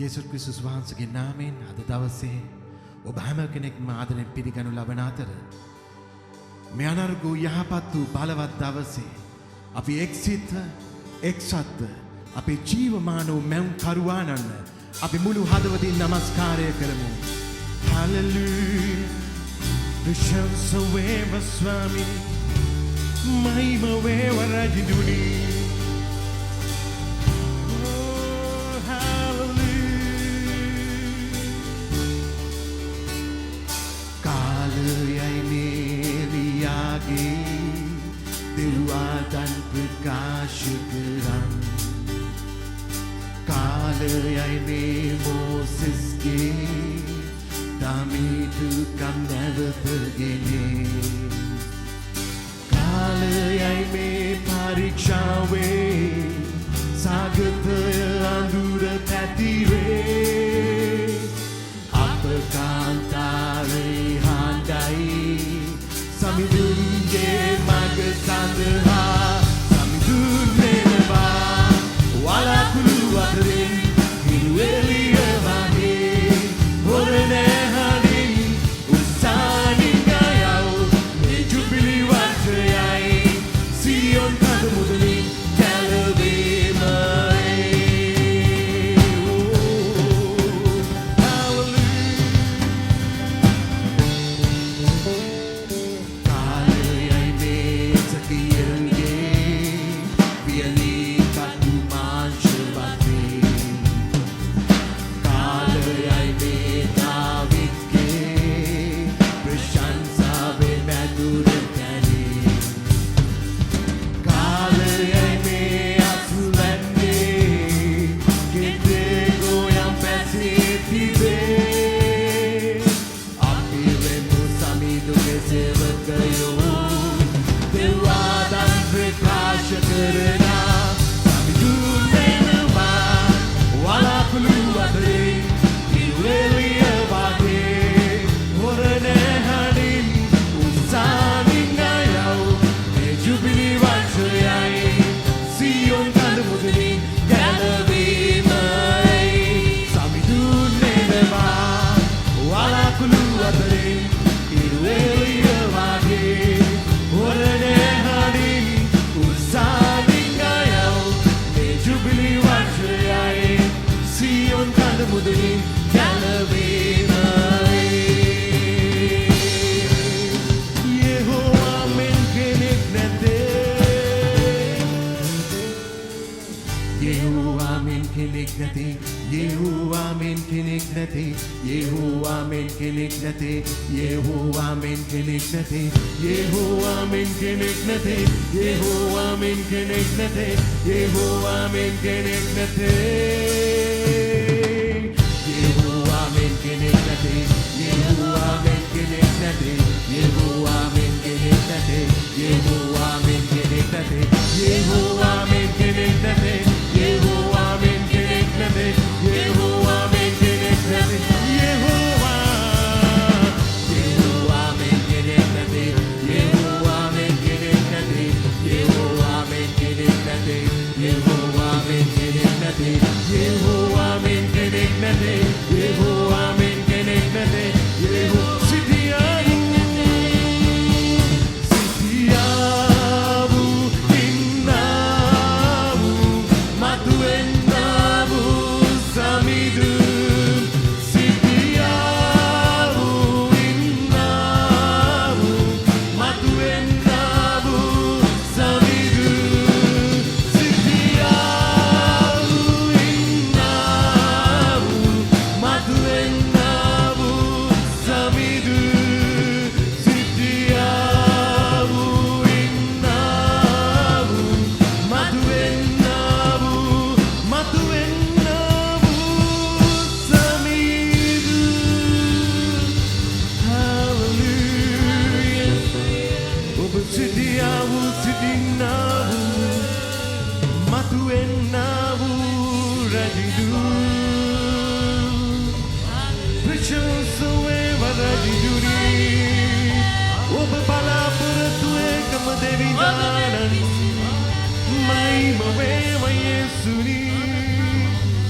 යේසුස් ක්‍රිස්තුස් වහන්සේගේ නාමයෙන් අද දවසේ ඔබ හැම කෙනෙක්ම ආදරෙන් පිළිගනු ලබන අතර මේ අනර්ග යහපත් වූ බලවත් දවසේ අපි එක්සිත එක්සත්ව අපේ ජීවමාන වූ මැවුම් කරුවාණන් අපි මුළු හදවතින් නමස්කාරය කරමු. Hallelujah. ප්‍රශංසා වේවා ස්වාමී. මහිම වේවා රජුනි. Dewadan prakasha geram Kalayai me Moses ge Dami to come never forget Kalayai me parikshawe Sagata andura tatire Apakantare handai Samidunge magasandha Samidun meneba Wala kulu adrin Hinueli evani Horene hanin Usani ngayau Nejubili watayai Sion kadamudani Kalabe mai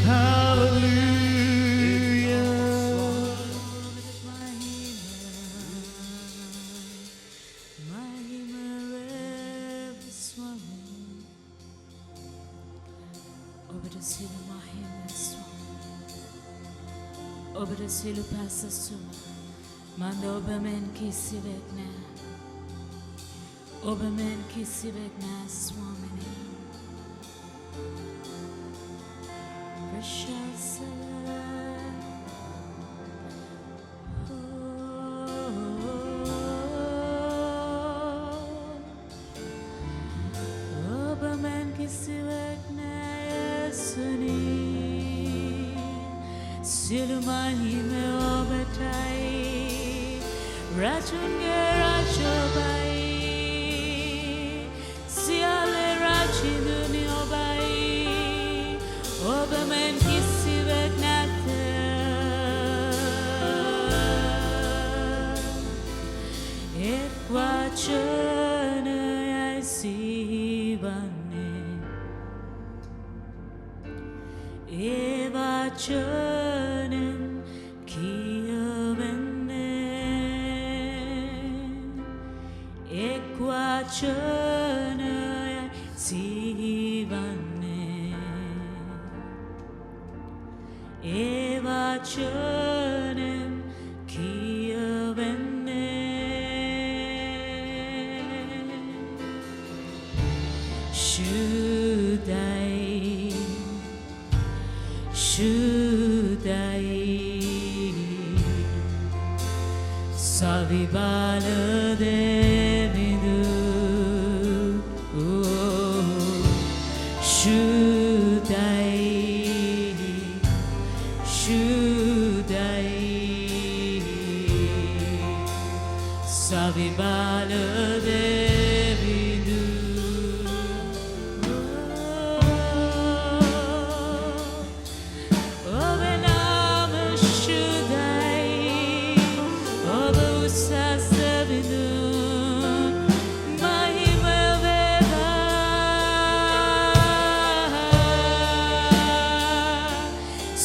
Hallelujah. සියලු මහිම ස්වාමී ඔබට සියලු පැසසුම මන්ද ඔබ මෙන් කිසිවෙක් නෑ ඔබ මෙන් කිසිවෙක් නෑ ස්වාමිනේ Precious ඔබ මෙන් කිසිවෙක් නෑ යේසුනී සියලු මහිම ඔබටයි රාජුන්ගේ රාජ ඔබයි සියලු රාජිනුනි ඔබයි ඔබ මෙන් කිසිවෙක් නැත එක් වචනයයි සිහිවන්නේ ඒ වචනෙන් එක් වචනයයි සිහිවන්නේ ඒ වචනෙන් කියවෙන්නේ ශුද්ධයි ශුද්ධයි සවිබාල දෙවිඳු ශුද්ධයි ශුද්ධයි සවිබාල දෙවිඳු ඔබ නාම ශුද්ධයි ඔබ උසස් දෙවිඳු මහිම වේවා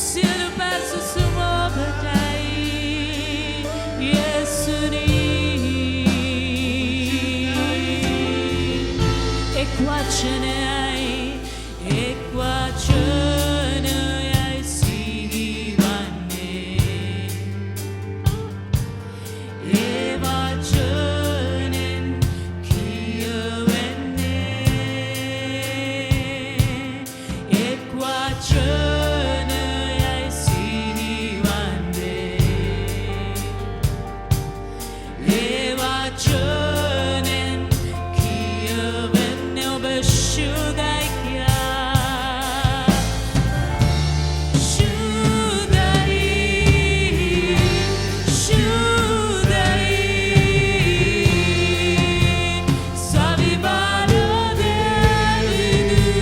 සියලු පැසසුම ඔබටයි යේසුනී එක් වචනයයි එක් වචනයයි සිහිවන්නේ ඒ වචනෙන් කියවෙන්නේ එක් වචනයයි සිහිවන්නේ ඒ වචනෙන් කියවෙන්නේ ඔබ ශුද්ධයි කියා ශුද්ධයි ශුද්ධයි සවිබාල දෙවිඳු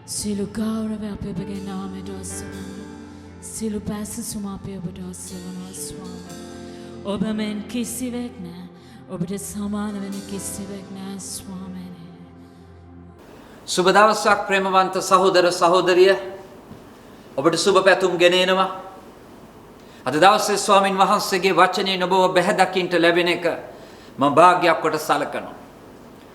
සියලු ගෞරව අපේ ඔබගේ නාමයට ඔසවනවා. සියලු පැසසුම අපේ ඔබට ඔසවනවා ස්වාමී. ඔබ මෙන් කිසිවෙක් නැහැ. ඔබට සමාන වෙන කිසිවෙක් නැහැ ස්වාමීනි. සුබ දවසක් ප්‍රේමවන්ත සහෝදර සහෝදරිය. ඔබට සුබ පැතුම් ගෙනෙනවා. අද දවසේ ස්වාමින් වහන්සේගේ වචනේ ඔබව බැහැ දකින්න ලැබෙන එක මම වාග්යක් කොට සලකනවා.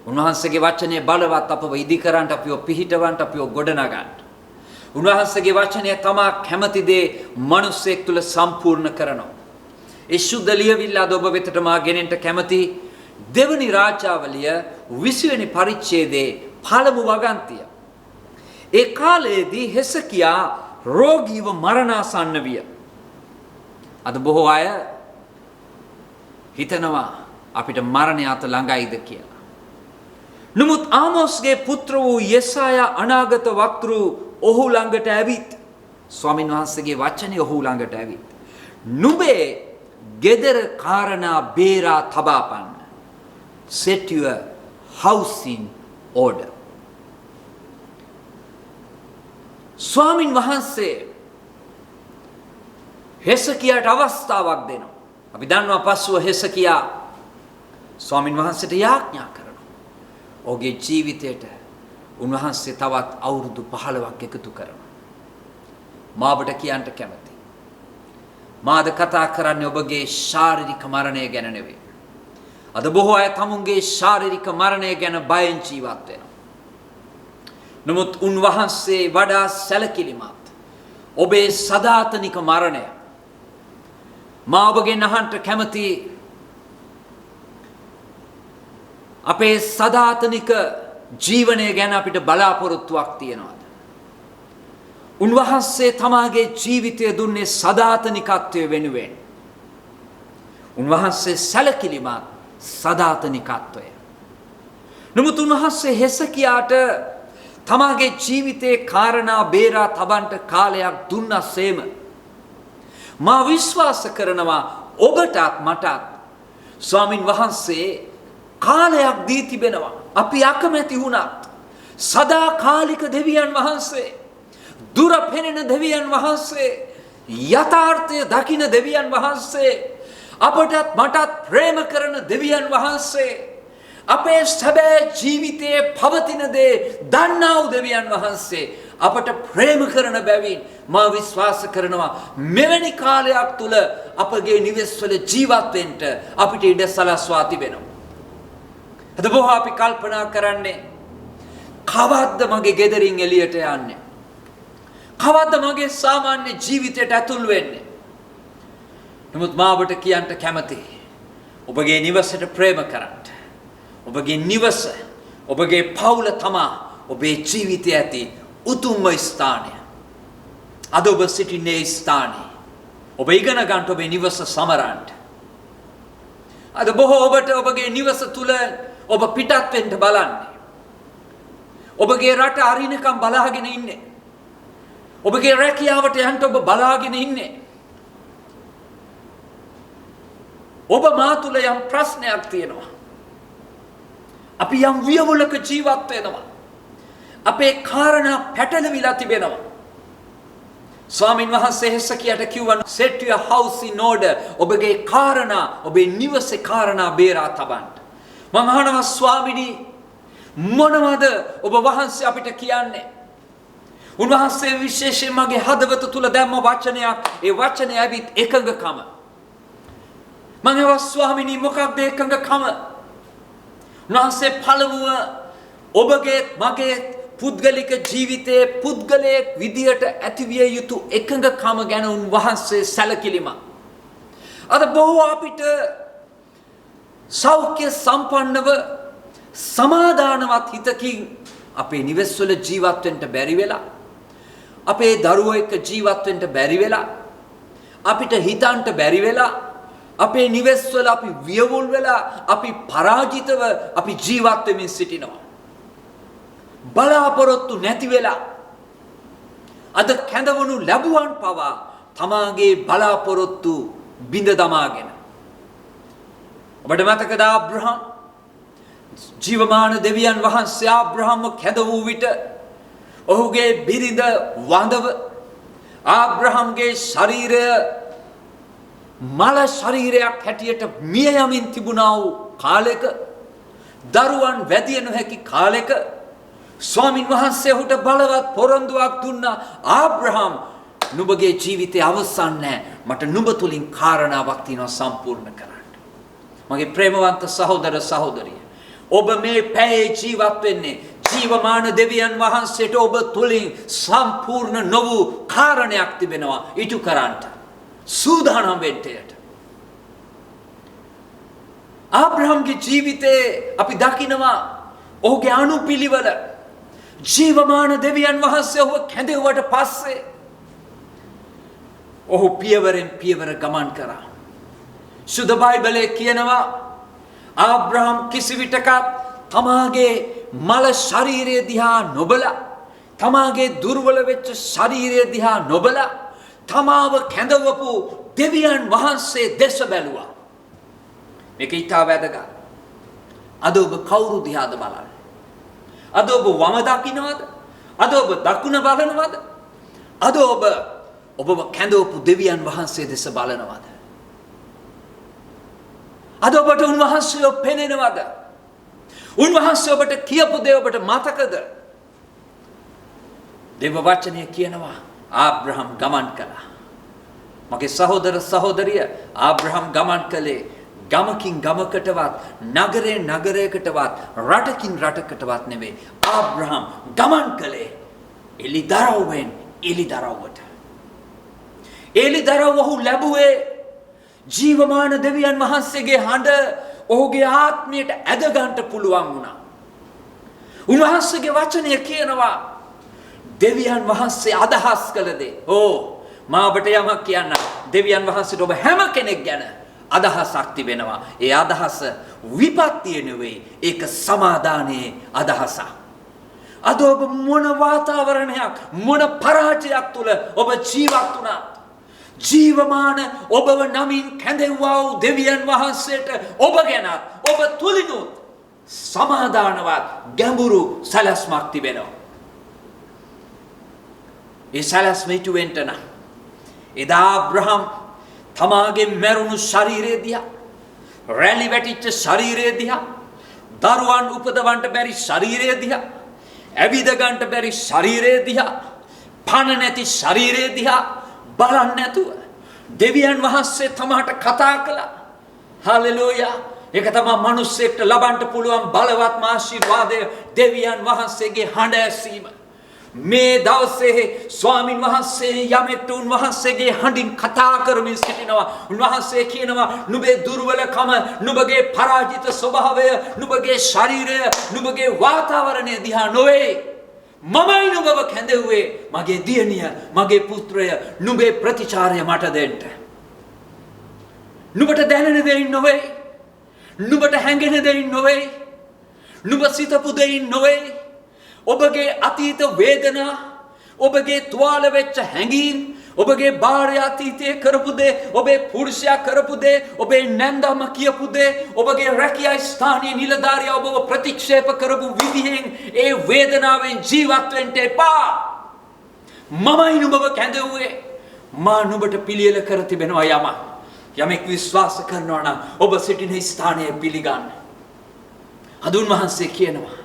උන්වහන්සේගේ වචනේ බලවත් අපව ඉදි කරන්ට අපිව පිහිටවන්ට අපිව ගොඩනගන්න. උන්වහන්සේගේ වචනය තමා කැමති දේ මිනිස්සෙක් තුළ සම්පූර්ණ කරනවා. ඒ සුද්ධ ලියවිල්ල අද ඔබ වෙතට මා ගෙනෙන්න කැමති දෙවනි රාජාවලිය 20 වෙනි පරිච්ඡේදයේ පළමු වගන්තිය. ඒ කාලයේදී හෙසකියා රෝගීව මරණාසන්න විය. අද බොහෝ අය හිතනවා අපිට මරණය අත ළඟයිද කියලා. නමුත් ආමෝස්ගේ පුත්‍ර වූ යෙසායා අනාගත වක්තෘ ඔහු ළඟට ඇවිත් ස්වාමින් වහන්සේගේ වචනේ ඔහු ළඟට ඇවිත් නුඹේ ගෙදර කාරණා බේරා තබාපන්න. set your house in order. ස්වාමින් වහන්සේ හෙසකියාට අවස්ථාවක් දෙනවා. අපි දන්නවා පස්සුව හෙසකියා ස්වාමින් වහන්සේට යාඥා කරනවා. ඔහුගේ ජීවිතයට උන්වහන්සේ තවත් අවුරුදු 15ක් එකතු කරනවා. මාබට කියන්න කැමතියි. මාද කතා කරන්නේ ඔබගේ ශාරීරික මරණය ගැන නෙවෙයි. අද බොහෝ අය තමුන්ගේ ශාරීරික මරණය ගැන බයෙන් ජීවත් වෙනවා. නමුත් උන්වහන්සේ වඩා සැලකිලිමත්. ඔබේ සදාතනික මරණය මා ඔබගෙන් අහන්න කැමතියි. අපේ සදාතනික ජීවනය ගැන අපිට බලාපොරොත්තුවක් තියනවාද? උන්වහන්සේ තමාගේ ජීවිතය දුන්නේ සදාතනිකත්වය වෙනුවෙන්. උන්වහන්සේ සැලකිලිමත් සදාතනිකත්වය. නමුත් උන්වහන්සේ හෙසකියාට තමාගේ ජීවිතයේ කාරණා බේරා තබන්ට කාලයක් දුන්නාseම මා විශ්වාස කරනවා ඔබටත් මටත් ස්වාමින් වහන්සේ කාලයක් දී තිබෙනවා. අපි අකමැති වුණත් සදාකාලික දෙවියන් වහන්සේ, දුර පෙනෙන දෙවියන් වහන්සේ, යථාර්ථය දකින දෙවියන් වහන්සේ, අපටත් මටත් ප්‍රේම කරන දෙවියන් වහන්සේ, අපේ සැබෑ ජීවිතයේ පවතින දේ දන්නා වූ දෙවියන් වහන්සේ අපට ප්‍රේම කරන බැවින් මා විශ්වාස කරනවා මෙවැනි කාලයක් තුල අපගේ නිවෙස්වල ජීවත් වෙන්න අපිට ඉඩ සලස්වා තිබෙනවා. අද බොහෝ අපි කල්පනා කරන්නේ කවද්ද මගේ ගෙදරින් එළියට යන්නේ? කවද්ද මගේ සාමාන්‍ය ජීවිතයට ඇතුල් වෙන්නේ? නමුත් මාවට කියන්න කැමතියි ඔබගේ නිවසට ප්‍රේම කරන්න. ඔබගේ නිවස, ඔබගේ පවුල තමා ඔබේ ජීවිතයේ ඇති උතුම්ම ස්ථානය. අද ඔබ සිටින්නේ ස්ථානයේ. ඔබ ඉගෙන ගන්න ඔබේ නිවස සමරන්න. අද බොහෝ ඔබට ඔබගේ නිවස තුල ඔබ පිටත් වෙන්න බලන්නේ. ඔබගේ රට අරිනකම් බලාගෙන ඉන්නේ. ඔබගේ රැකියාවට යන්න ඔබ බලාගෙන ඉන්නේ. ඔබ මා තුල යම් ප්‍රශ්නයක් තියෙනවා. අපි යම් වියවුලක ජීවත් වෙනවා. අපේ කාරණා පැටලවිලා තිබෙනවා. ස්වාමින් වහන්සේ හෙසකියාට කිව්වා set your house in order. ඔබගේ කාරණා, ඔබේ නිවසේ කාරණා බේරා තබන්න. මම අහනවා ස්වාමිනී මොනවද ඔබ වහන්සේ අපිට කියන්නේ? උන්වහන්සේ විශේෂයෙන් මගේ හදවත තුල දැම්ම වචනයක්. ඒ වචනේ ඇවිත් එකඟකම. මම අහනවා ස්වාමිනී මොකක්ද එකඟකම? උන්වහන්සේ පළමුව ඔබගේ මගේ පුද්ගලික ජීවිතයේ පුද්ගලයෙක් විදියට ඇතිවිය යුතු එකඟකම ගැන උන්වහන්සේ සැලකිලිමත්. අද බොහෝ අපිට සෞඛ්‍ය සම්පන්නව සමාදානවත් හිතකින් අපේ නිවෙස්වල ජීවත් වෙන්න බැරි වෙලා, අපේ දරුවෝ එක්ක ජීවත් වෙන්න බැරි වෙලා, අපිට හිතන්න බැරි වෙලා, අපේ නිවෙස්වල අපි වියවුල් වෙලා, අපි පරාජිතව අපි ජීවත් වෙමින් සිටිනවා. බලාපොරොත්තු නැති වෙලා අද කැඳවනු ලැබුවන් පවා තමාගේ බලාපොරොත්තු බිඳ දමාගෙන. ඔබට මතකද ආබ්‍රහම් ජීවමාන දෙවියන් වහන්සේ ආබ්‍රහම්ව කැඳ වූ විට ඔහුගේ බිරිඳ වඳව ආබ්‍රහම්ගේ ශරීරය මල ශරීරයක් හැටියට මිය යමින් තිබුණා වූ කාලෙක දරුවන් වැදිය නොහැකි කාලෙක ස්වාමින් වහන්සේ ඔහුට බලවත් පොරොන්දුවක් දුන්නා. ආබ්‍රහම් නුඹගේ ජීවිතයේ අවසන් නැහැ. මට නුඹ තුලින් කාරණාවක් තියෙනවා සම්පූර්ණ කරන්න. මගේ ප්‍රේමවන්ත සහෝදර සහෝදරිය, ඔබ මේ පැයේ ජීවත් වෙන්නේ ජීවමාන දෙවියන් වහන්සේට ඔබ තුලින් සම්පූර්ණ නොවු කාරණයක් තිබෙනවා ඉටු කරන්නට. සූදානම් වෙන්නට. ආබ්‍රහම්ගේ ජීවිතේ අපි දකිනවා ඔහුගේ අනුපිළිවෙල ජීවමාන දෙවියන් වහන්සේ ඔහුව කැඳෙව්වට පස්සේ ඔහු පියවරෙන් පියවර ගමන් කරා. සුද්ධ බයිබලයේ කියනවා ආබ්‍රහම් කිසිවිටක තමාගේ මල ශරීරය දිහා නොබලා, තමාගේ දුර්වල වෙච්ච ශරීරය දිහා නොබලා තමාව කැඳවපු දෙවියන් වහන්සේ දෙස බැලුවා. මේක ඊටා වැදගත්. අද ඔබ කවුරු දිහාද බලන්නේ? අද ඔබ වම දකින්නවද? අද ඔබ දකුණ බලනවද? අද ඔබව කැඳවපු දෙවියන් වහන්සේ දෙස බලනවද? අද ඔබට උන්වහන්සේ පෙනෙනවද? උන්වහන්සේ ඔබට කියපු දේ ඔබට මතකද? දේව වචනය කියනවා ආබ්‍රහම් ගමන් කළා. මගේ සහෝදර සහෝදරිය, ආබ්‍රහම් ගමන් කළේ ගමකින් ගමකටවත්, නගරේ නගරයකටවත්, රටකින් රටකටවත් නෙවෙයි. ආබ්‍රහම් ගමන් කළේ එලිදරව්වෙන් එලිදරව්වට. එලිදරව් ඔහු ලැබුවේ ජීවමාන දෙවියන් වහන්සේගේ හඬ ඔහුගේ ආත්මයට ඇද ගන්නට පුළුවන් වුණා. උන්වහන්සේගේ වචනය කියනවා දෙවියන් වහන්සේ අදහස් කළ දේ. මා ඔබට යමක් කියන්න. දෙවියන් වහන්සේට ඔබ හැම කෙනෙක් ගැන අදහසක් තිබෙනවා. ඒ අදහස විපත්තිය නෙවෙයි, ඒක සමාදානයේ අදහසක්. අද ඔබ මොන වාතාවරණයක්, මොන පරාජයක් තුල ඔබ ජීවත් වුණා. ජීවමාන ඔබව නමින් කැඳෙව්වා වූ දෙවියන් වහන්සේට ඔබ ගැන ඔබ තුලිනුත් සමාදානවත් ගැඹුරු සැලැස්මක් තිබෙනවා. ඒ සැලැස්ම ඉටු වෙන්න නම් එදා ආබ්‍රහම් තමාගේ මරුණු ශරීරය දිහා, රැලි වැටිච්ච ශරීරය දිහා, දරුවන් උපදවන්න බැරි ශරීරය දිහා, ඇවිද ගන්න බැරි ශරීරය දිහා, පණ නැති ශරීරය දිහා බලන්නේ නැතුව දෙවියන් වහන්සේ තමාට කතා කළා. හලෙලූයා. ඒක තමයි මිනිස්සෙක්ට ලබන්න පුළුවන් බලවත්ම ආශිර්වාදය, දෙවියන් වහන්සේගේ හඬ ඇසීම. මේ දවසේ ස්වාමින් වහන්සේ යමෙක්ට උන්වහන්සේගේ හඬින් කතා කරමින් සිටිනවා. උන්වහන්සේ කියනවා නුඹේ දුර්වලකම, නුඹගේ පරාජිත ස්වභාවය, නුඹගේ ශරීරය, නුඹගේ වාතාවරණය දිහා නොවේ. මමයි නුඹව කැඳෙව්වේ, මගේ දියණිය, මගේ පුත්‍රය. නුඹේ ප්‍රතිචාරය මට දෙන්න. නුඹට දැනෙන දෙයින් නොවේ, නුඹට හැඟෙන දෙයින් නොවේ, නුඹ සිතපු දෙයින් නොවේ. ඔබගේ අතීත වේදනා, ඔබගේ තුවාල වෙච්ච හැඟීම්, ඔබගේ භාර්ය අතීතයේ කරපු දේ, ඔබේ පුරුෂයා කරපු දේ, ඔබේ නැන්දම කියපු දේ, ඔබගේ රැකියා ස්ථානයේ නිලධාරියා ඔබව ප්‍රතික්ෂේප කරපු විදිහෙන් ඒ වේදනාවෙන් ජීවත් වෙන්න එපා. මමයි නුඹව කැඳවුවේ. මා නුඹට පිළියෙල කර තිබෙනවා යමක්. යමෙක් විශ්වාස කරනවා නම් ඔබ සිටින ස්ථානයේ පිළිගන්න. අදුන් වහන්සේ කියනවා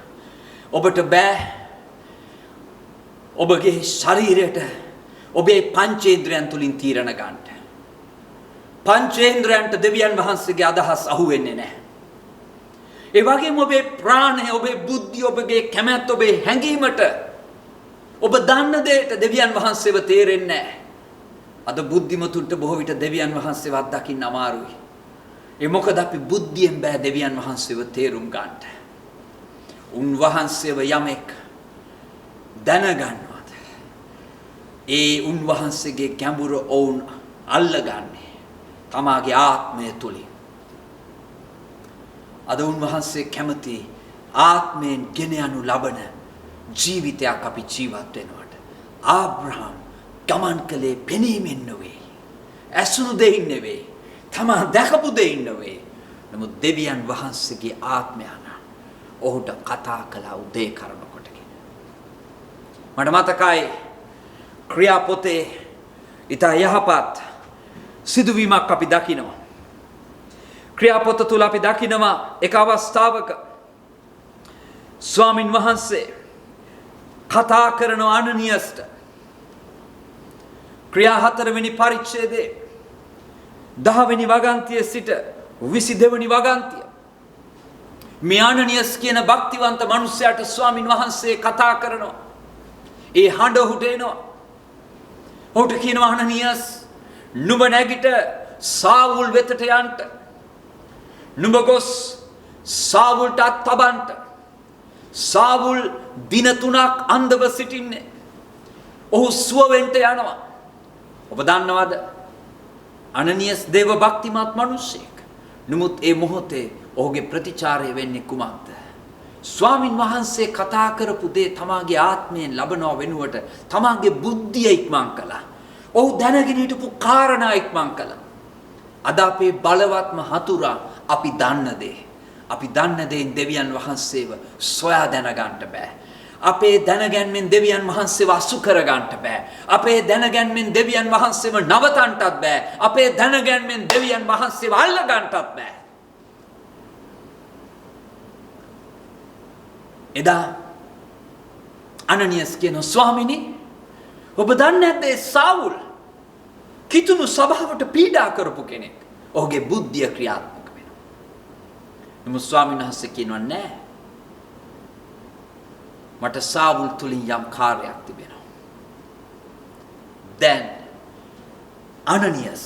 ඔබට බෑ ඔබගේ ශරීරයට ඔබේ පංචේන්ද්‍රයන් තුලින් තීරණ ගන්න. පංචේන්ද්‍රයන්ට දෙවියන් වහන්සේගේ අදහස් අහුවෙන්නේ නැහැ. ඒ වගේම ඔබේ ප්‍රාණය, ඔබේ බුද්ධිය, ඔබගේ කැමැත්ත, ඔබේ හැඟීමට ඔබ දන්න දෙයට දෙවියන් වහන්සේව තේරෙන්නේ නැහැ. අද බුද්ධිමතුන්ට බොහෝ විට දෙවියන් වහන්සේව අත්දකින්න අමාරුයි. ඒ මොකද අපි බුද්ධියෙන් බෑ දෙවියන් වහන්සේව තේරුම් ගන්නට. උන්වහන්සේව යමෙක් දැනගන්නවද, ඒ උන්වහන්සේගේ ගැඹුර ඔවුන් අල්ලගන්නේ තමාගේ ආත්මය තුලින්. අද උන්වහන්සේ කැමති ආත්මයෙන් ගෙන යනු ලබන ජීවිතයක් අපි ජීවත් වෙනවට. ආබ්‍රහම් ගමන් කළේ පෙනීමෙන් නෙවෙයි, ඇසුණු දෙයින් නෙවෙයි, තමා දැකපු දෙයින් නෙවෙයි. නමුත් දෙවියන් වහන්සේගේ ආත්මය ඔහුට කතා කළා උදේ කරන කොටගෙන. මට මතකයි ක්‍රියාපොතේ ඉතා යහපත් සිදුවීමක් අපි දකිනවා. ක්‍රියාපොත තුල අපි දකිනවා එක අවස්ථාවක ස්වාමින් වහන්සේ කතා කරන අනනියස්ට ක්‍රියා 4 වෙනි පරිච්ඡේදයේ 10 වෙනි වගන්තියේ සිට 22 වෙනි වගන්තිය මේ අනනියස් කියන භක්තිවන්ත මිනිසයාට ස්වාමින් වහන්සේ කතා කරනවා. ඒ හඬ ඔහුට එනවා. ඔහුට කියනවා අනනියස් නුඹ නැගිට සාවුල් වෙතට යන්න. නුඹ ගොස් සාවුල්ට අත් තබන්න. සාවුල් දින 3ක් අන්ධව සිටින්නේ. ඔහු සුව වෙන්න යනවා. ඔබ දන්නවද? අනනියස් දේව භක්තිමත් මිනිසෙක්. නමුත් ඒ මොහොතේ ඔහුගේ ප්‍රතිචාරය වෙන්නේ කුමක්ද? ස්වාමින් වහන්සේ කතා කරපු දේ තමාගේ ආත්මයෙන් ලබනව වෙනුවට තමාගේ බුද්ධිය ඉක්මන් කළා. ඔහු දැනගෙන හිටපු කාරණා ඉක්මන් කළා. අද අපේ බලවත්ම හතුරා අපි දන්න දේ. අපි දන්න දේෙන් දෙවියන් වහන්සේව සොයා දැනගන්න බෑ. අපේ දැනගැන්මෙන් දෙවියන් වහන්සේව අසු කරගන්න බෑ. අපේ දැනගැන්මෙන් දෙවියන් වහන්සේව නවතන්නටත් බෑ. අපේ දැනගැන්මෙන් දෙවියන් වහන්සේව අල්ලගන්නටත් බෑ. එදා අනනියස් කියන ස්වාමිනී ඔබ දන්නේ නැද්ද ඒ සාවුල් කිතුණු සභාවට පීඩා කරපු කෙනෙක්. ඔහුගේ බුද්ධිය ක්‍රියාත්මක වෙනවා. නමුත් ස්වාමීන් වහන්සේ කියනවා නෑ. මට සාවුල් තුලින් යම් කාර්යයක් තිබෙනවා. දැන් අනනියස්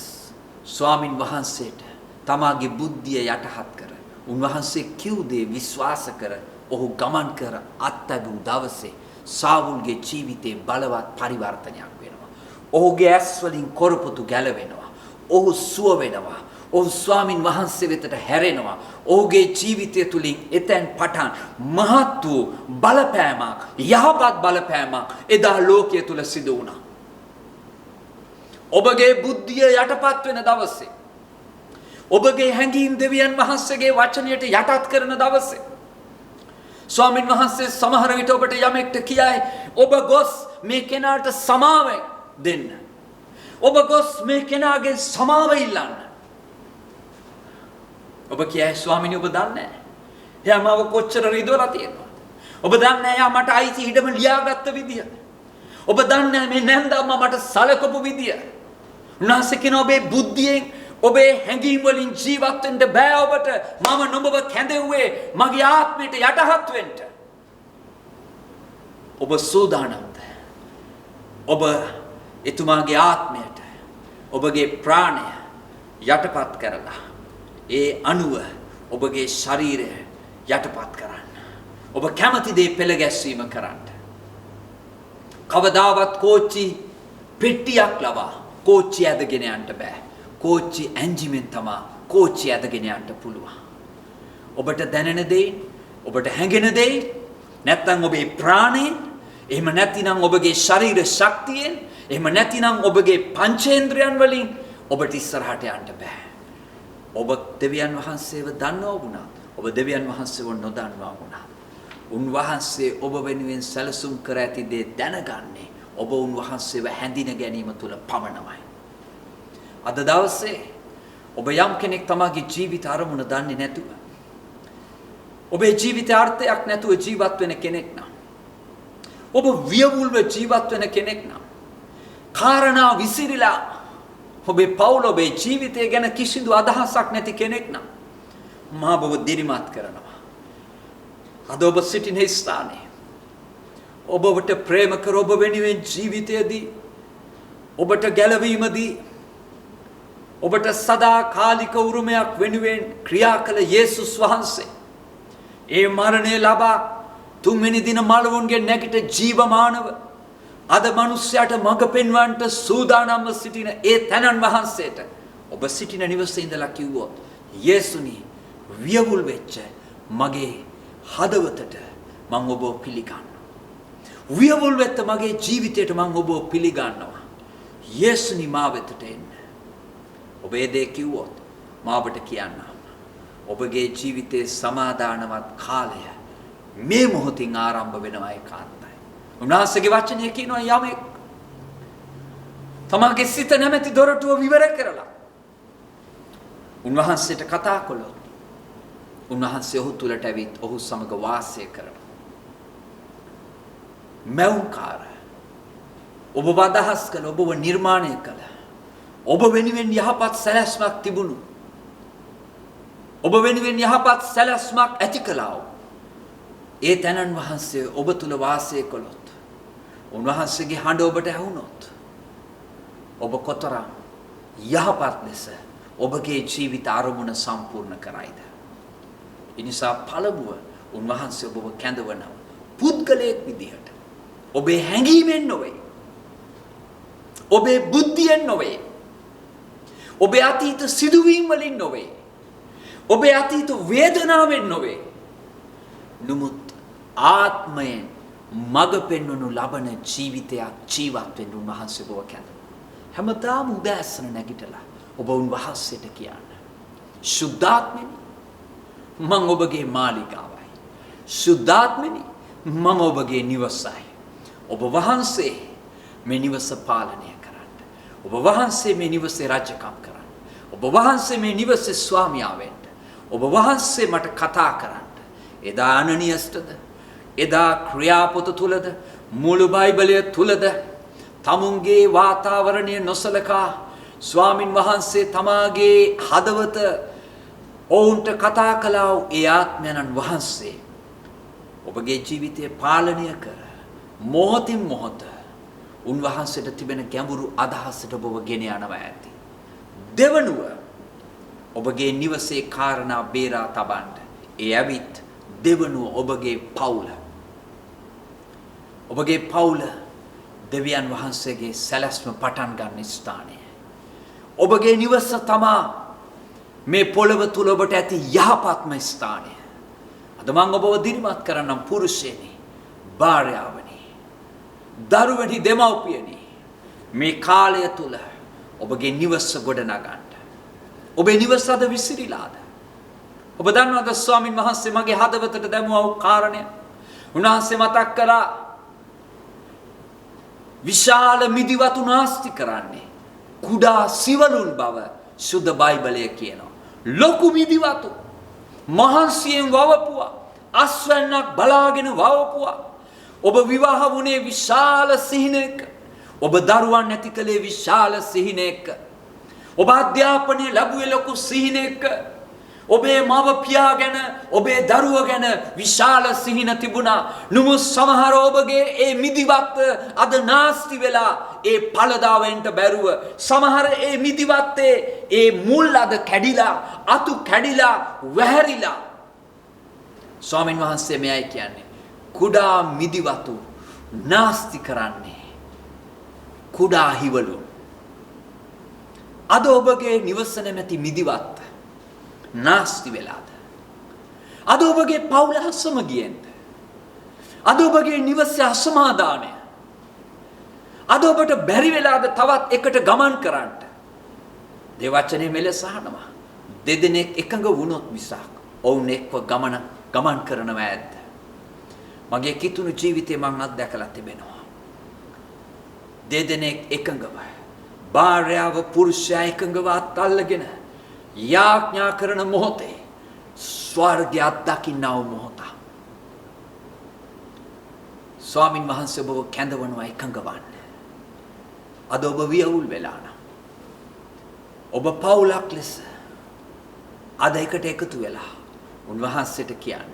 ස්වාමින් වහන්සේට තමාගේ බුද්ධිය යටහත් කර උන්වහන්සේ කිව් දේ විශ්වාස කර ඔහු ගමන් කර අත්අඩු දවසේ සාවුල්ගේ ජීවිතේ බලවත් පරිවර්තනයක් වෙනවා. ඔහුගේ ඇස් වලින් කොරපොතු ගැලවෙනවා. ඔහු සුව වෙනවා. ඔහු ස්වාමින් වහන්සේ වෙතට හැරෙනවා. ඔහුගේ ජීවිතය තුලින් එතෙන් පටන් මහත් වූ බලපෑමක්, යහපත් බලපෑමක් එදා ලෝකයේ තුල සිදු වුණා. ඔබගේ බුද්ධිය යටපත් වෙන දවසේ, ඔබගේ හැඟීම් දෙවියන් වහන්සේගේ වචනයට යටත් කරන දවසේ ස්වාමින් වහන්සේ සමහර විට ඔබට යමෙක්ට කියයි ඔබ ගොස් මේ කෙනාට සමාව දෙන්න. ඔබ ගොස් මේ කෙනාගේ සමාව ඉල්ලන්න. ඔබ කියයි ස්වාමිනේ ඔබ දන්නේ නැහැ. එයා මාව කොච්චර රිදවලා තියෙනවද? ඔබ දන්නේ නැහැ එයා මට අයිති ඉඩම ලියාගත්ත විදිය. ඔබ දන්නේ නැහැ මේ නැන්දම්මා මට සලකපු විදිය. උන්වහන්සේ කියන ඔබේ බුද්ධියෙන් ඔබේ හැඟීම් වලින් ජීවත් වෙන්න බෑ ඔබට. මම නුඹව කැඳෙව්වේ මගේ ආත්මයට යටහත් වෙන්න. ඔබ සූදානම්ද? ඔබ එතුමාගේ ආත්මයට ඔබගේ ප්‍රාණය යටපත් කරලා ඒ අණුව ඔබගේ ශරීරය යටපත් කරන්න. ඔබ කැමති දේ පෙළ ගැස්වීම කරන්න. කවදාවත් කෝච්චි පෙට්ටියක් ලබා කෝච්චි ඇදගෙන යන්න බෑ. කෝච්චි එන්ජිමෙන් තමයි කෝච්චි ඇදගෙන යන්න පුළුවන්. ඔබට දැනෙන දේ, ඔබට හැඟෙන දේ, නැත්නම් ඔබේ ප්‍රාණයෙන්, එහෙම නැතිනම් ඔබගේ ශරීර ශක්තියෙන්, එහෙම නැතිනම් ඔබගේ පංචේන්ද්‍රයන් වලින් ඔබට ඉස්සරහට යන්න බෑ. ඔබ දෙවියන් වහන්සේව දන්නවා වුණා. ඔබ දෙවියන් වහන්සේව නොදන්නවා වුණා. උන්වහන්සේ ඔබ වෙනුවෙන් සැලසුම් කර ඇති දේ දැනගන්නේ ඔබ උන්වහන්සේව හැඳින ගැනීම තුල පමණයි. අද දවසේ ඔබ යම් කෙනෙක් තමගේ ජීවිත අරමුණ දන්නේ නැතුව ඔබේ ජීවිතේ අර්ථයක් නැතුව ජීවත් වෙන කෙනෙක් නම් ඔබ වියවුල්ව ජීවත් වෙන කෙනෙක් නම් කාරණා විසිරිලා ඔබේ පවුල ඔබේ ජීවිතය ගැන කිසිදු අදහසක් නැති කෙනෙක් නම් මා ඔබව දිරිමත් කරනවා. අද ඔබ සිටින ස්ථානයේ ඔබට ප්‍රේම කර ඔබ වෙනුවෙන් ජීවිතයේදී ඔබට ගැලවීමදී ඔබට සදාකාලික උරුමයක් වෙනුවෙන් ක්‍රියා කළ යේසුස් වහන්සේ ඒ මරණය ලබා තුන්වෙනි දින මළවුන්ගේ නැගිට ජීවමානව අද මිනිස්යාට මඟ පෙන්වන්නට සූදානම්ව සිටින ඒ තනන් වහන්සේට ඔබ සිටින නිවසේ ඉඳලා කිව්වොත් යේසුනි වියවුල් වෙච්ච මගේ හදවතට මම ඔබව පිළිගන්නවා. වියවුල් වෙච්ච මගේ ජීවිතයට මම ඔබව පිළිගන්නවා. යේසුනි මා වෙතට එන්න. ඔබ ඒ දේ කිව්වොත් මා ඔබට කියන්නම්. ඔබගේ ජීවිතයේ සමාදානවත් කාලය මේ මොහොතින් ආරම්භ වෙනවා ඒකාන්තයි. උන්වහන්සේගේ වචනය කියනවා යමෙක් තමාගේ සිත නැමැති දොරටුව විවර කරලා උන්වහන්සේට කතා කළොත් උන්වහන්සේ ඔහු තුලට ඇවිත් ඔහු සමග වාසය කරනවා. මෞංකාර ඔබව අදහස් කළ ඔබව නිර්මාණය කළ ඔබ වෙනුවෙන් යහපත් සැලැස්මක් තිබුණු ඔබ වෙනුවෙන් යහපත් සැලැස්මක් ඇති කළා. ඒ තැනන් වහන්සේ ඔබ තුල වාසය කළොත් උන්වහන්සේගේ හඬ ඔබට ඇහුනොත් ඔබ කොතරම් යහපත් ලෙස ඔබගේ ජීවිත අරමුණ සම්පූර්ණ කරයිද? ඒ නිසා පළමුව උන්වහන්සේ ඔබව කැඳවනවා පුද්ගලයෙක් විදිහට. ඔබේ හැඟීමෙන් නොවේ. ඔබේ බුද්ධියෙන් නොවේ. ඔබේ අතීත සිදුවීම් වලින් නොවේ. ඔබේ අතීත වේදනාවෙන් නොවේ. නමුත් ආත්මයෙන් මඟ පෙන්වනු ලබන ජීවිතයක් ජීවත් වෙන්න උන්වහන්සේ ඔබව කැඳවනවා. හැමදාම උදෑසන නැගිටලා ඔබ උන්වහන්සේට කියන්න. සුද්ධාත්මනි මම ඔබගේ මාලිගාවයි. සුද්ධාත්මනි මම ඔබගේ නිවසයි. ඔබ වහන්සේ මේ නිවස පාලනය කරන්න. ඔබ වහන්සේ මේ නිවසේ රාජකම් කරන්න. ඔබ වහන්සේ මේ නිවසේ ස්වාමියා වෙන්න. ඔබ වහන්සේ මට කතා කරන්න. එදා අනනියස්ටද එදා ක්‍රියාපොත තුලද මුළු බයිබලය තුලද තමුන්ගේ වාතාවරණය නොසලකා ස්වාමින් වහන්සේ තමාගේ හදවත ඔවුන්ට කතා කළා වූ ඒ ආත්මයන්න් වහන්සේ ඔබගේ ජීවිතය පාලනය කර මොහොතින් මොහොත උන්වහන්සේට තිබෙන ගැඹුරු අදහසට ඔබව ගෙන යනවා ඇති. දෙවනුව ඔබගේ නිවසේ කාරණා බේරා තබන්න. ඒ ඇවිත් දෙවනුව ඔබගේ පවුල. ඔබගේ පවුල දෙවියන් වහන්සේගේ සැලැස්ම පටන් ගන්න ස්ථානය. ඔබගේ නිවස තමා මේ පොළව තුල ඔබට ඇති යහපත්ම ස්ථානය. අද මම ඔබව දිරිමත් කරන්නම් පුරුෂයනි, භාර්යාවනි, දරුවනි, දෙමව්පියනි. මේ කාලය තුල ඔබගේ නිවස ගොඩනගන්න. ඔබේ නිවස අද විසිරීලාද? ඔබ දන්නවද ස්වාමින් වහන්සේ මගේ හදවතට දැමුවා වූ කාරණය? උන්වහන්සේ මතක් කළා විශාල මිදිවතු නාස්ති කරන්නේ කුඩා සිවලුන් බව සුද්ධ බයිබලය කියනවා. ලොකු මිදිවතු මහන්සියෙන් වවපුවා, අස්වැන්නක් බලාගෙන වවපුවා. ඔබ විවාහ වුණේ විශාල සිහිනයක. ඔබ දරුවන් ඇති කළේ විශාල සිහිනයක. ඔබ අධ්‍යාපනය ලැබුවේ ලොකු සිහිනයක. ඔබේ මව පියා ගැන, ඔබේ දරුව ගැන විශාල සිහින තිබුණා. නමුත් සමහර ඔබගේ ඒ මිදිවත් අද නාස්ති වෙලා ඒ පළදාවෙන්ට බැරුව, සමහර ඒ මිදිවත්තේ ඒ මුල් අද කැඩිලා, අතු කැඩිලා, වැහැරිලා. ස්වාමින් වහන්සේ මෙයයි කියන්නේ කුඩා මිදිවතු නාස්ති කරන්නේ කුඩා හිවලු. අද ඔබගේ නිවස නැමැති මිදිවත් නාස්ති වෙලාද? අද ඔබගේ පවුල අසමගියෙන්ද? අද ඔබගේ නිවසේ අසමාදානය? අද ඔබට බැරි වෙලාද තවත් එකට ගමන් කරන්න? දේවචනේ මෙලෙස අහනවා. දෙදෙනෙක් එකඟ වුණොත් මිසක් ඔවුන් එක්ව ගමන් කරනවා ඇද්ද? මගේ කිතුණු ජීවිතේ මම අත්දැකලා තිබෙනවා. දෙදෙනෙක් එකඟව, භාර්යාව පුරුෂයා එකඟව අත්අල්ලගෙන යාඥා කරන මොහොතේ ස්වර්ගය අත්දකින්නව මොහොත. ස්වාමින් වහන්සේ ඔබව කැඳවනවා එකඟ වන්න. අද ඔබ වියවුල් වෙලා නම්, ඔබ පවුලක් ලෙස අද එකට එකතු වෙලා උන්වහන්සේට කියන්න,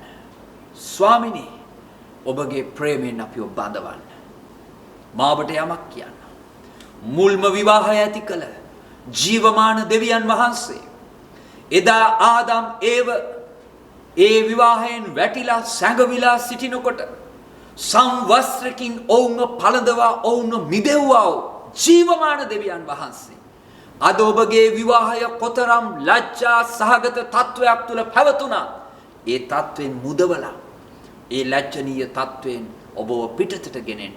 ස්වාමිනේ ඔබගේ ප්‍රේමයෙන් අපිව බඳවන්න. මාවට යමක් කියන්න. මුල්ම විවාහය ඇති කළ ජීවමාන දෙවියන් වහන්සේ එදා ආදම් ඒව ඒ විවාහයෙන් වැටිලා සැඟවිලා සිටිනකොට සංවස්ත්‍රකින් ඔවුන්ව පළඳවා ඔවුන්ව මිදෙව්වා ජීවමාන දෙවියන් වහන්සේ අද ඔබගේ විවාහය කොතරම් ලැජ්ජා සහගත තත්වයක් තුල පැවතුණා, ඒ තත්වෙන් මුදවලා ඒ ලැජ්ජනීය තත්වෙන් ඔබව පිටතට ගෙනෙන්න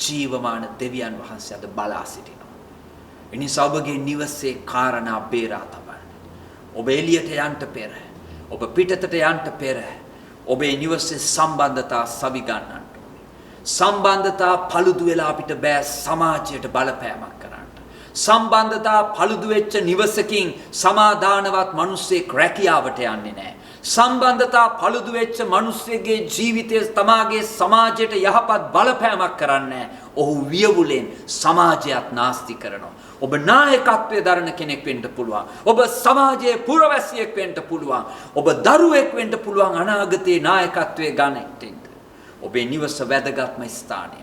ජීවමාන දෙවියන් වහන්සේ අද බලා සිටිනවා. එනිසා ඔබගේ නිවසේ කාරණා බේරා තබන්න. ඔබ එළියට යන්න පෙර, ඔබ පිටතට යන්න පෙර ඔබේ නිවසේ සම්බන්ධතා සවි ගන්නන්න ඕනේ. සම්බන්ධතා paludu වෙලා අපිට බෑ සමාජයට බලපෑමක් කරන්න. සම්බන්ධතා paludu වෙච්ච නිවසකින් සමාදානවත් මිනිස්සෙක් රැකියාවට යන්නේ නැහැ. සම්බන්ධතා paludu වෙච්ච මිනිස්සෙගේ ජීවිතය තමාගේ සමාජයට යහපත් බලපෑමක් කරන්නේ ඔහු වියවුලෙන් සමාජයත් නාස්ති කරනවා. ඔබ නායකත්වයේ දරන කෙනෙක් වෙන්න පුළුවන්. ඔබ සමාජයේ පුරවැසියෙක් වෙන්න පුළුවන්. ඔබ දරුවෙක් වෙන්න පුළුවන් අනාගතයේ නායකත්වයේ ගණිටින්. ඔබේ නිවස වැදගත්ම ස්ථානය.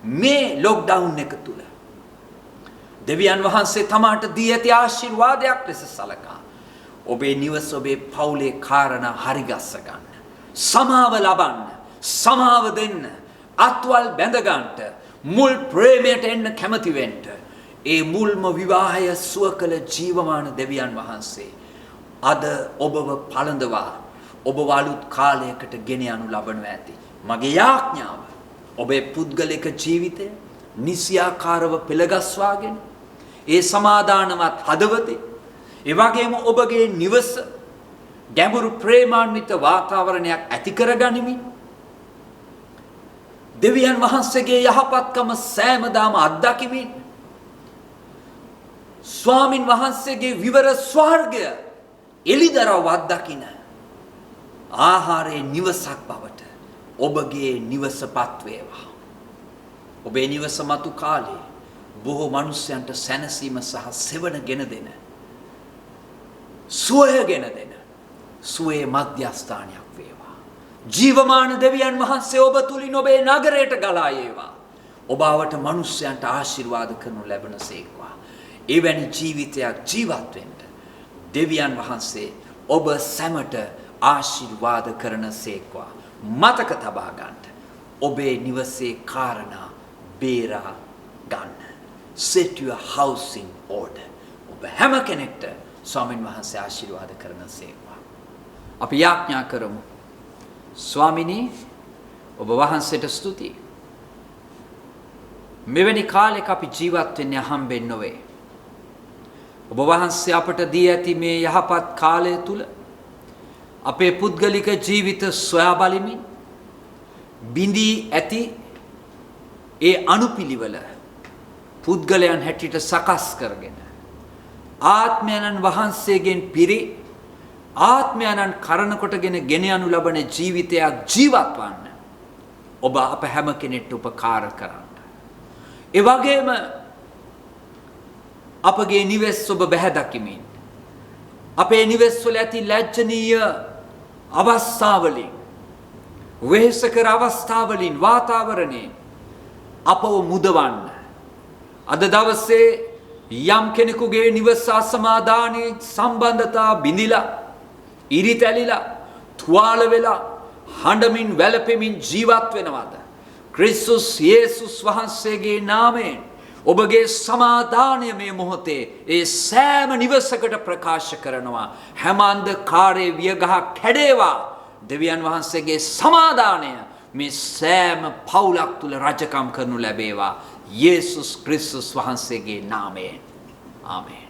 මේ ලොක්ඩවුන් එක තුල දෙවියන් වහන්සේ තමාට දී ඇති ආශිර්වාදයක් ලෙස සලකා ඔබේ නිවස ඔබේ පවුලේ කාරණා හරිගස්ස ගන්න. සමාව ලබන්න, සමාව දෙන්න, අත්වල් බැඳ ගන්නට, මුල් ප්‍රේමයට එන්න කැමති වෙන්න. ඒ මුල්ම විවාහය සුව කළ ජීවමාන දෙවියන් වහන්සේ අද ඔබව පළඳවා ඔබ අලුත් කාලයකට ගෙන යනු ලබනු ඇති. මගේ යාඥාව ඔබේ පුද්ගලික ජීවිතය නිසියාකාරව පෙළගස්වාගෙන ඒ සමාදානවත් හදවතේ ඒ වගේම ඔබගේ නිවස ගැඹුරු ප්‍රේමාන්විත වාතාවරණයක් ඇති කරගනිමින් දෙවියන් වහන්සේගේ යහපත්කම සෑමදාම අත්දකිමින් ස්වාමින් වහන්සේගේ විවර ස්වර්ගය එලිදරව් අත්දකින ආහාරයේ නිවසක් බවට ඔබගේ නිවසපත් වේවා. ඔබේ නිවස මතු කාලේ බොහෝ මිනිසයන්ට සැනසීම සහ සෙවණ ගෙන දෙන සුවය ගෙන දෙන සුවේ මධ්‍යස්ථානයක් වේවා. ජීවමාන දෙවියන් වහන්සේ ඔබ තුලින් ඔබේ නගරයට ගලා ඒවා. ඔබවට මිනිසයන්ට ආශිර්වාද කරනු ලැබෙනසේක්වා. එවැනි ජීවිතයක් ජීවත් වෙන්න දෙවියන් වහන්සේ ඔබ සැමට ආශිර්වාද කරනසේක්වා. මතක තබා ගන්න. ඔබේ නිවසේ කාරණා බේරා ගන්න. Set your house in order. ඔබ හැම කෙනෙක්ට ස්වාමින් වහන්සේ ආශිර්වාද කරනසේක්වා. අපි යාඥා කරමු. ස්වාමිනී ඔබ වහන්සේට ස්තුතියි. මෙවැනි කාලයක අපි ජීවත් වෙන්නේ හම්බෙන්නේ නොවේ. ඔබ වහන්සේ අපට දී ඇති මේ යහපත් කාලය තුල අපේ පුද්ගලික ජීවිත සොයා බලමින් බිඳී ඇති ඒ අනුපිළිවෙල පුද්ගලයන් හැටියට සකස් කරගෙන ආත්මයන්න් වහන්සේගෙන් පිරි ආත්මයන්න් කරන කොටගෙන ගෙන යනු ලබන ජීවිතයක් ජීවත් වන්න ඔබ අප හැම කෙනෙක්ට උපකාර කරන්න. ඒ වගේම අපගේ නිවෙස් ඔබ බැහැ දකිමින් අපේ නිවෙස් වල ඇති ලැජ්ජනීය අවස්ථාවලින් වෙහෙසකර අවස්ථාවලින් වාතාවරණයෙන් අපව මුදවන්න. අද දවසේ යම් කෙනෙකුගේ නිවස අසමාදානයේ සම්බන්ධතා බිඳිලා ඉරිතැලිලා තුවාල වෙලා හඬමින් වැළපෙමින් ජීවත් වෙනවද? ක්‍රිස්තුස් යේසුස් වහන්සේගේ නාමයෙන් ඔබගේ සමාදානය මේ මොහොතේ ඒ සෑම නිවසකට ප්‍රකාශ කරනවා. හැම අන්ධකාරයේ වියගහ කැඩේවා. දෙවියන් වහන්සේගේ සමාදානය මේ සෑම පවුලක් තුල රජකම් කරනු ලැබේවා. යේසුස් ක්‍රිස්තුස් වහන්සේගේ නාමයෙන්. ආමේන්.